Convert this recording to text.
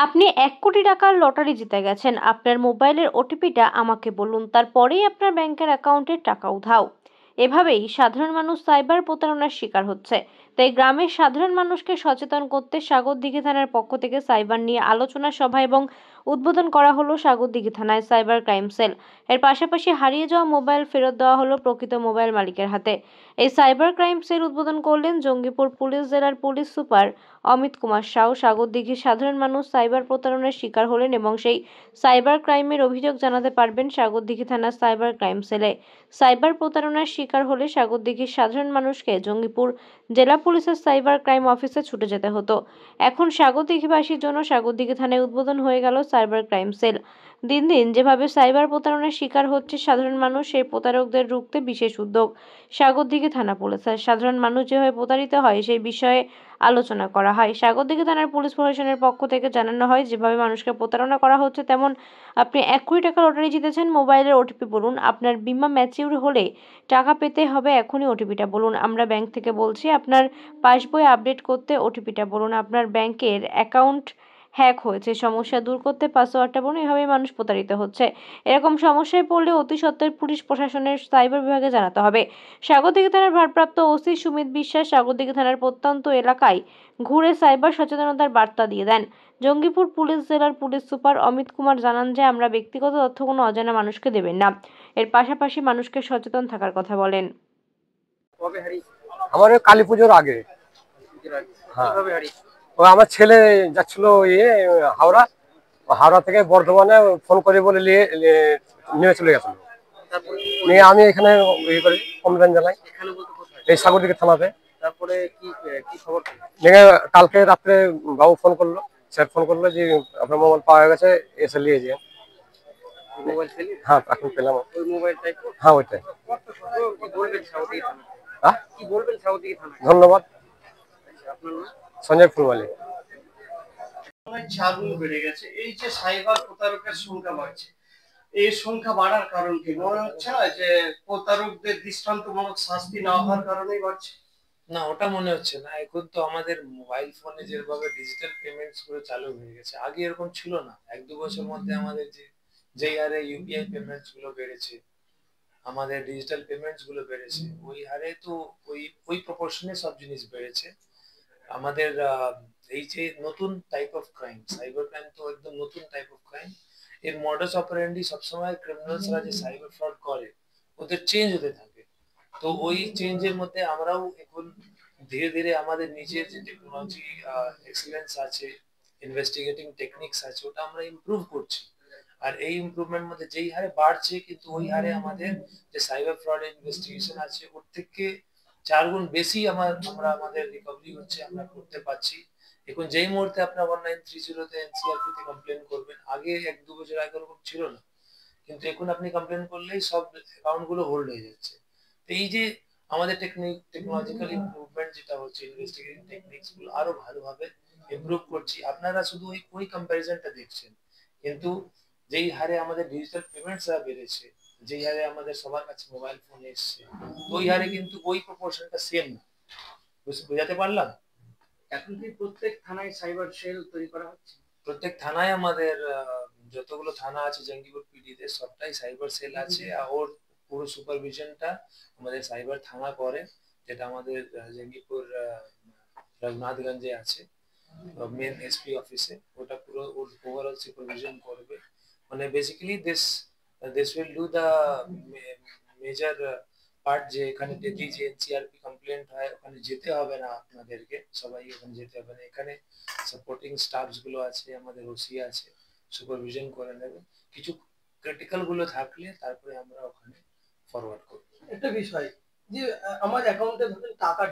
আপনি ১ কোটি টাকার লটারি জিতে গেছেন। আপনার মোবাইলের ওটিপিটা আমাকে বলুন, তারপরেই আপনার ব্যাংকের অ্যাকাউন্টের টাকা উধাও। এভাবেই সাধারণ মানুষ সাইবার প্রতারণার শিকার হচ্ছে। তাই গ্রামের সাধারণ মানুষকে সচেতন করতে সাগরদিঘি থানার পক্ষ থেকে সাইবার নিয়ে আলোচনা সভা এবং উদ্বোধন করা হলো সাগরদিঘি থানায় সাইবার ক্রাইম সেল। এর পাশাপাশি হারিয়ে যাওয়া মোবাইল ফেরত দেওয়া হলো প্রকৃত মোবাইল মালিকের হাতে। এই সাইবার ক্রাইম সেল উদ্বোধন করলেন জঙ্গিপুর পুলিশ জেলার পুলিশ সুপার অমিত কুমার সাউ। সাগরদিঘির সাধারণ মানুষ সাইবার প্রতারণার শিকার হলেন এবং সেই সাইবার ক্রাইমের অভিযোগ জানাতে পারবেন সাগরদিঘি থানার সাইবার ক্রাইম সেলে। সাইবার প্রতারণার শিকার হলে সাগরদিঘির সাধারণ মানুষকে জঙ্গিপুর জেলা পুলিশের সাইবার ক্রাইম অফিসে ছুটে যেতে হতো। এখন সাগরদিঘিবাসীর জন্য সাগরদিঘি থানায় উদ্বোধন হয়ে গেল সাইবার ক্রাইম সেল। দিন দিন যেভাবে সাইবার প্রতারণার শিকার হচ্ছে সাধারণ মানুষ, সেই প্রতারকদের রুখতে বিশেষ উদ্যোগ সাগরদিঘি থানা পুলিশের। সাধারণ মানুষ যেভাবে প্রতারিত হয় সেই বিষয়ে আলোচনা করা হয়। সাগরদিঘি থানার পুলিশ প্রশাসনের পক্ষ থেকে জানানো হয়, যেভাবে মানুষকে প্রতারণা করা হচ্ছে, তেমন আপনি ১ কোটি টাকা লটারি জিতেছেন, মোবাইলের ওটিপি বলুন। আপনার বীমা ম্যাচিউর হলে টাকা পেতে হবে, এখনই ওটিপিটা বলুন। আমরা ব্যাংক থেকে বলছি, আপনার পাসবই আপডেট করতে ওটিপিটা বলুন। আপনার ব্যাংকের অ্যাকাউন্ট হ্যাক হয়েছে, সমস্যা দূর করতে পাসওয়ার্ডটা বলুন। এভাবেই মানুষ প্রতারিত হচ্ছে। এরকম সমস্যায় পড়লে অতি সত্বর পুলিশ প্রশাসনের সাইবার বিভাগে জানাতে হবে। সাগরদিঘি থানার ভারপ্রাপ্ত ওসি সুমিত বিশ্বাস সাগরদিঘি থানার প্রত্যন্ত এলাকায় ঘুরে সাইবার সচেতনতার বার্তা দিয়ে দেন। জঙ্গিপুর পুলিশ জেলার পুলিশ সুপার অমিত কুমার জানান যে, আমরা ব্যক্তিগত তথ্য কোনো অজানা মানুষকে দেবেন না। এর পাশাপাশি মানুষকে সচেতন থাকার কথা বলেন। আমার কালী পুজোর আগে। হ্যাঁ, ও আমার ছেলে যাচ্ছিল হাওড়া, হাওড়া থেকে বর্ধমানে ফোন করে বলে নিয়ে চলে গেছিল। নিয়ে আমি এখানে কমপ্লেন জানাই এই সাগরদিঘি থানাতে। তারপরে কি খবর? কালকে রাত্রে বাবু ফোন করলো, স্যার ফোন করলো যে আপনার মোবাইল পাওয়া গেছে, এসে নিয়ে যান। মোবাইল পেলি? হ্যাঁ, এখন পেলাম। ওই মোবাইলটাই? হ্যাঁ, ওইটাই। কি বলবেন সাগরদিঘি থানায়? ধন্যবাদ। আপনার নাম? সঞ্জয় ফুলবালি। চারগুণ বেড়ে গেছে। এই যে সাইবার প্রতারকের সংখ্যা বাড়ছে, এই সংখ্যা বাড়ার কারণ কি মনে হচ্ছে না যে প্রতারকদের দৃষ্টান্তমূলক শাস্তি না হওয়ার কারণেই বাড়ছে? না, ওটা মনে হচ্ছে না। এখন তো আমাদের মোবাইল ফোনে যেভাবে ডিজিটাল পেমেন্টস গুলো চালু হয়ে গেছে, আগে এরকম ছিল না। ১-২ বছর মধ্যে আমাদের যেই হারে ইউপিআই পেমেন্টস গুলো বেড়েছে, আমাদের ডিজিটাল পেমেন্টস গুলো বেড়েছে, ওই হারে তো ওই প্রপোর্শনে সব জিনিস বেড়েছে। আমাদের এই যে নতুন type of crime, cyber crime তো একদম নতুন টাইপ অফ ক্রাইম। এর মডাস অপারেন্ডি সবসময় ক্রিমিনালসরা যে সাইবার ফ্রড করে, ওদের চেঞ্জ হতে থাকে। তো ওই চেঞ্জের মধ্যে আমরাও এখন ধীরে ধীরে আমাদের নিজের যে টেকনোলজি এক্সেলেন্স আছে, ইনভেস্টিগেটিং টেকনিক্স আছে, ওটা আমরা ইমপ্রুভ করছি। আর এই ইমপ্রুভমেন্ট মধ্যে যেই হারে বাড়ছে, কিন্তু ওই হারে আমাদের যে সাইবার ফ্রড ইনভেস্টিগেশন আছে, ওর থেকে ৪ গুণ বেশি আমরা আমাদের রিকভারি হচ্ছে, আমরা করতে পারছি। এখন যেই মুহূর্তে আপনার 1930 তে এনসিআরপি তে কমপ্লেন করবেন, আগে ১-২ বছর আগে ওরকম ছিল না, কিন্তু এখন আপনি কমপ্লেন করলেই সব অ্যাকাউন্ট গুলো হোল্ড হয়ে যাচ্ছে। তো এই যে আমাদের টেকনোলজিক্যাল ইমপ্রুভমেন্ট যেটা হচ্ছে, ইনভেস্টিগেটিং টেকনিক্স গুলো আরো ভালোভাবে ইমপ্রুভ করছি। আপনারা শুধু ওই কম্প্যারিজনটা দেখছেন, কিন্তু যেই হারে আমাদের ডিজিটাল পেমেন্টস বেড়েছে, যেই হারে আমাদের সবার কাছে মোবাইল ফোন এসছে, ওই হারে কিন্তু ওই প্রপোর্শনটা সেম না। বুঝাতে পারলাম? এখন কি প্রত্যেক থানায় সাইবার সেল তৈরি করা হচ্ছে? প্রত্যেক থানায় আমাদের যতগুলো থানা আছে জঙ্গিপুর পিডিতে, সবটাই সাইবার সেল আছে। আর ওর পুরো সুপারভিশনটা আমাদের সাইবার থানা করে, যেটা আমাদের জঙ্গিপুর রঘুনাথগঞ্জে আছে, মেন এসপি অফিসে। ওটা পুরো ওভারঅল সুপারভিশন করবে। মানে basically this will do the major part, যে এখানে ডেলি যে এনসিআরপি কমপ্লেন্ট হয়, ওখানে যেতে হবে না আপনাদেরকে, সবাই ওখানে যেতে হবে না। এখানে সাপোর্টিং স্টাফস গুলো আছে, আমাদের ওসি আছে, সুপারভিশন করে নেবে। কিছু ক্রিটিক্যাল গুলো থাকলে তারপরে আমরা ওখানে ফরওয়ার্ড করব। একটা বিষয় যে আমার অ্যাকাউন্টে ধরেন টাকা